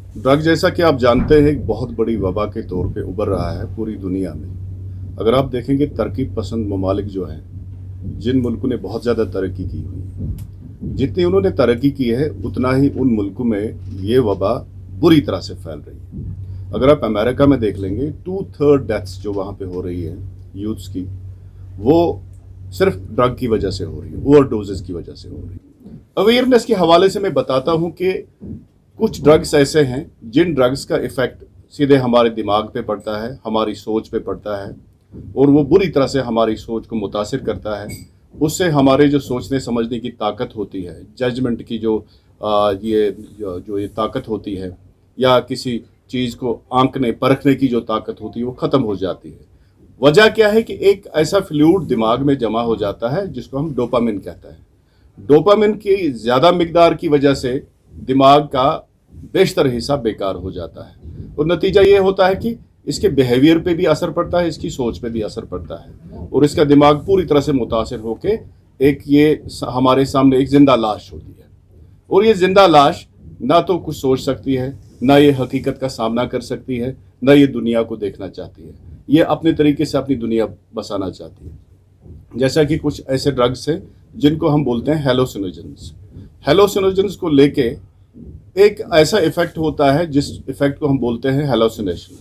Drug जैसा कि आप जानते हैं एक बहुत बड़ी वबा के तौर पे उभर रहा है पूरी दुनिया में। अगर आप देखेंगे तरक्की पसंद ममालिक जो हैं, जिन मुल्कों ने बहुत ज़्यादा तरक्की की हुई है, जितनी उन्होंने तरक्की की है उतना ही उन मुल्कों में ये वबा बुरी तरह से फैल रही है। अगर आप अमेरिका में देख लेंगे 2/3 डेथ्स जो वहाँ पे हो रही है यूथ्स की, वो सिर्फ ड्रग की वजह से हो रही है, ओवरडोजेस की वजह से हो रही है। अवेयरनेस के हवाले से मैं बताता हूँ कि कुछ ड्रग्स ऐसे हैं जिन ड्रग्स का इफ़ेक्ट सीधे हमारे दिमाग पे पड़ता है, हमारी सोच पे पड़ता है और वो बुरी तरह से हमारी सोच को मुतासिर करता है। उससे हमारे जो सोचने समझने की ताकत होती है, जजमेंट की जो ये ताकत होती है, या किसी चीज़ को आंकने परखने की जो ताकत होती है, वो ख़त्म हो जाती है। वजह क्या है कि एक ऐसा फ्लूइड दिमाग में जमा हो जाता है जिसको हम डोपामिन कहते हैं। डोपामिन की ज़्यादा मिकदार की वजह से दिमाग का बेशतर हिस्सा बेकार हो जाता है और नतीजा ये होता है कि इसके बिहेवियर पे भी असर पड़ता है, इसकी सोच पे भी असर पड़ता है और इसका दिमाग पूरी तरह से मुतासिर होके हमारे सामने एक जिंदा लाश होती है। और ये जिंदा लाश ना तो कुछ सोच सकती है, ना ये हकीकत का सामना कर सकती है, ना ये दुनिया को देखना चाहती है। ये अपने तरीके से अपनी दुनिया बसाना चाहती है। जैसा कि कुछ ऐसे ड्रग्स हैं जिनको हम बोलते हैं हेलोसिनोजेंस। हेलोसिनोजेंस को लेके एक ऐसा इफेक्ट होता है जिस इफेक्ट को हम बोलते हैं हेलोसिनेशन।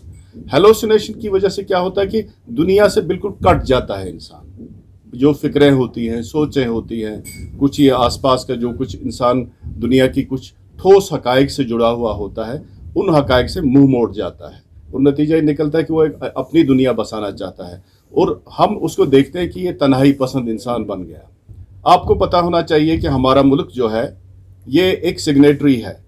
हेलोसिनेशन की वजह से क्या होता है कि दुनिया से बिल्कुल कट जाता है इंसान। जो फिक्रें होती हैं, सोचें होती हैं, कुछ ये आसपास का जो कुछ इंसान दुनिया की कुछ ठोस हकायक से जुड़ा हुआ होता है, उन हकायक से मुंह मोड़ जाता है और नतीजा ये निकलता है कि वो एक अपनी दुनिया बसाना चाहता है और हम उसको देखते हैं कि ये तन्हाई पसंद इंसान बन गया। आपको पता होना चाहिए कि हमारा मुल्क जो है ये एक सिग्नेटरी है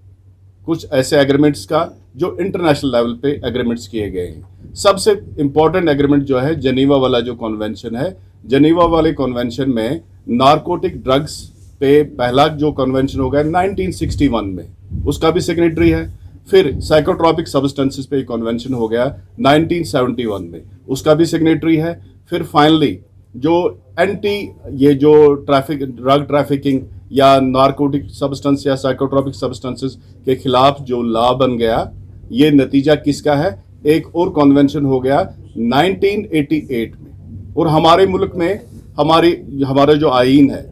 कुछ ऐसे एग्रीमेंट्स का जो इंटरनेशनल लेवल पे एग्रीमेंट्स किए गए हैं। सबसे इम्पॉर्टेंट एग्रीमेंट जो है जेनीवा वाला जो कन्वेंशन है, जेनीवा वाले कन्वेंशन में नारकोटिक ड्रग्स पे पहला जो कन्वेंशन हो गया 1961 में, उसका भी सिग्नेटरी है। फिर साइकोट्रॉपिक सब्सटेंसेस पे कन्वेंशन हो गया 1971 में, उसका भी सिग्नेटरी है। फिर फाइनली जो ये जो ड्रग ट्रैफिकिंग या नारकोटिक सब्सटेंस या साइकोट्रॉपिक सब्सटेंसेस के खिलाफ जो लॉ बन गया, ये नतीजा किसका है? एक और कन्वेंशन हो गया 1988 में। और हमारे मुल्क में हमारा जो आईन है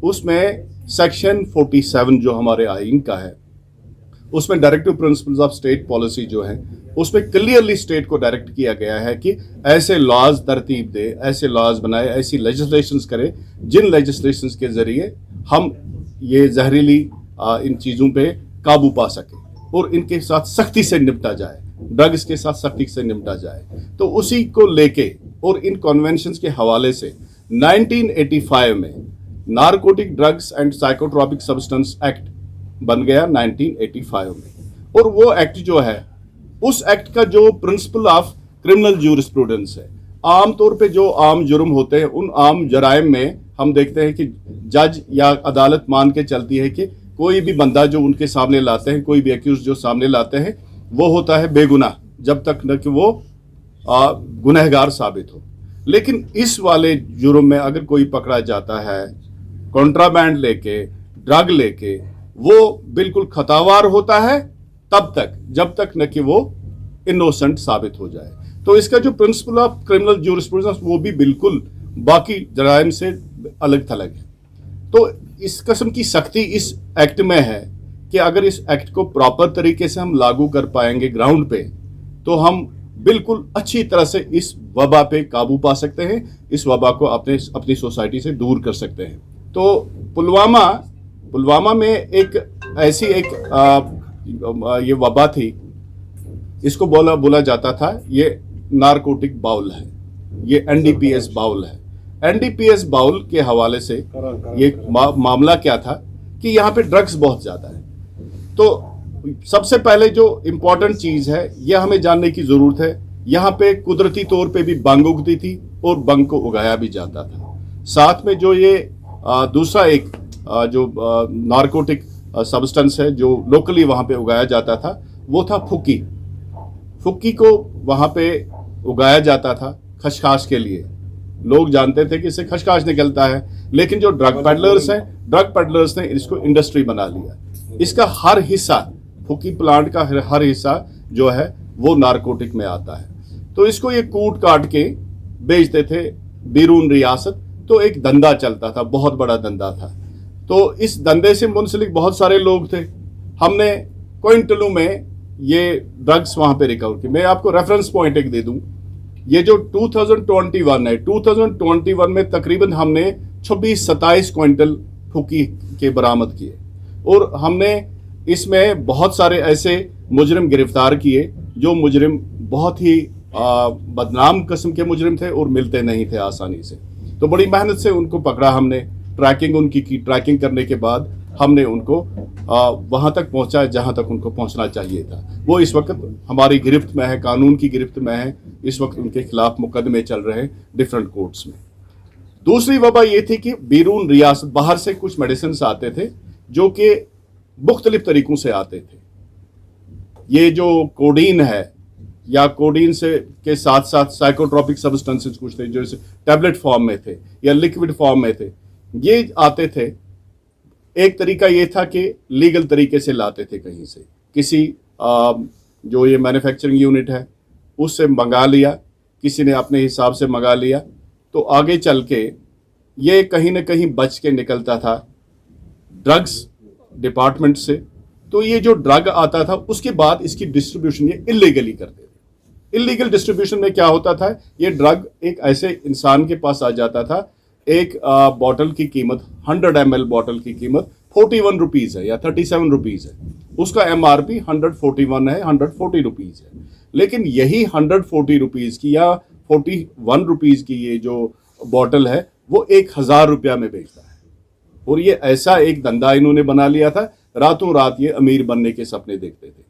उसमें सेक्शन 47 जो हमारे आईन का है, उसमें directive principles of state policy जो है उसमें क्लियरली स्टेट को डायरेक्ट किया गया है कि ऐसे लॉज तरतीब दे, ऐसे लॉज बनाए, ऐसी लेजिस्लेशंस करे जिन लेजिस्लेशंस के जरिए हम ये जहरीली इन चीज़ों पे काबू पा सके और इनके साथ सख्ती से निपटा जाए, ड्रग्स के साथ सख्ती से निपटा जाए। तो उसी को लेके और इन कन्वेंशंस के हवाले से 1985 में narcotic drugs and psychotropic substance act बन गया 1985 में। और वो एक्ट जो है, उस एक्ट का जो प्रिंसिपल ऑफ क्रिमिनल ज्यूरिस्प्रूडेंस है, आमतौर पे जो आम जुर्म होते हैं उन आम जराइम में हम देखते हैं कि जज या अदालत मान के चलती है कि कोई भी बंदा जो उनके सामने लाते हैं, कोई भी एक्यूज जो सामने लाते हैं, वो होता है बेगुनाह जब तक न कि वो गुनहगार साबित हो। लेकिन इस वाले जुर्म में अगर कोई पकड़ा जाता है कॉन्ट्राबैंड लेके, ड्रग लेके, वो बिल्कुल खतावार होता है तब तक जब तक न कि वो इनोसेंट साबित हो जाए। तो इसका जो प्रिंसिपल ऑफ क्रिमिनल ज्यूरिस्प्रूडेंस वो भी बिल्कुल बाकी जराइम से अलग थलग है। तो इस किस्म की सख्ती इस एक्ट में है कि अगर इस एक्ट को प्रॉपर तरीके से हम लागू कर पाएंगे ग्राउंड पे, तो हम बिल्कुल अच्छी तरह से इस वबा पे काबू पा सकते हैं, इस वबा को अपनी सोसाइटी से दूर कर सकते हैं। तो पुलवामा में ये वबा थी, इसको बोला जाता था ये नारकोटिक बाउल है, ये एनडीपीएस बाउल है। एनडीपीएस बाउल के हवाले से ये मामला क्या था कि यहाँ पे ड्रग्स बहुत ज़्यादा है। तो सबसे पहले जो इम्पोर्टेंट चीज़ है ये हमें जानने की ज़रूरत है, यहाँ पे कुदरती तौर पे भी बंग उगती थी और बंग को उगाया भी जाता था। साथ में जो ये दूसरा एक जो नारकोटिक सब्सटेंस है जो लोकली वहाँ पे उगाया जाता था, वो था फुक्की। फुक्की को वहाँ पे उगाया जाता था खसखस के लिए। लोग जानते थे कि इससे खसखस निकलता है, लेकिन जो ड्रग पेडलर्स हैं, ड्रग पेडलर्स ने इसको इंडस्ट्री बना लिया। इसका हर हिस्सा फुकी प्लांट का हर हिस्सा जो है वो नारकोटिक में आता है। तो इसको ये कूट काट के बेचते थे बिरून रियासत। तो एक धंधा चलता था, बहुत बड़ा धंधा था। तो इस धंधे से मुंसलिक बहुत सारे लोग थे। हमने क्विंटलों में ये ड्रग्स वहां पे रिकवर की। मैं आपको रेफरेंस पॉइंट एक दे दूं, ये जो 2021 है, 2021 में तकरीबन हमने 26-27 क्विंटल फुकी के बरामद किए और हमने इसमें बहुत सारे ऐसे मुजरिम गिरफ्तार किए जो मुजरिम बहुत ही बदनाम किस्म के मुजरिम थे और मिलते नहीं थे आसानी से। तो बड़ी मेहनत से उनको पकड़ा हमने, ट्रैकिंग उनकी की। ट्रैकिंग करने के बाद हमने उनको वहां तक पहुंचाया जहां तक उनको पहुंचना चाहिए था। वो इस वक्त हमारी गिरफ्त में है, कानून की गिरफ्त में है। इस वक्त उनके खिलाफ मुकदमे चल रहे हैं डिफरेंट कोर्ट्स में। दूसरी वबा ये थी कि बिरून रियासत बाहर से कुछ मेडिसिन आते थे जो कि मुख्तलिफ तरीकों से आते थे। ये जो कोडीन है या कोडीन से के साथ साथ साइकोट्रोपिक सब्सटेंसेस कुछ थे जो टैबलेट फॉर्म में थे या लिक्विड फॉर्म में थे, ये आते थे। एक तरीका ये था कि लीगल तरीके से लाते थे कहीं से, किसी जो ये मैन्युफैक्चरिंग यूनिट है उससे मंगा लिया, किसी ने अपने हिसाब से मंगा लिया। तो आगे चल के ये कहीं ना कहीं बच के निकलता था ड्रग्स डिपार्टमेंट से। तो ये जो ड्रग आता था उसके बाद इसकी डिस्ट्रीब्यूशन ये इलीगली करते थे। इलीगल डिस्ट्रीब्यूशन में क्या होता था, ये ड्रग एक ऐसे इंसान के पास आ जाता था, एक बॉटल की कीमत 100 ml बॉटल की कीमत 41 रुपीज़ है या 37 रुपीज़ है, उसका MRP 141 है, 140 रुपीज़ है। लेकिन यही 140 रुपीज़ की या 41 रुपीज़ की ये जो बॉटल है वो 1000 रुपया में बेचता है। और ये ऐसा एक धंधा इन्होंने बना लिया था, रातों रात ये अमीर बनने के सपने देखते थे।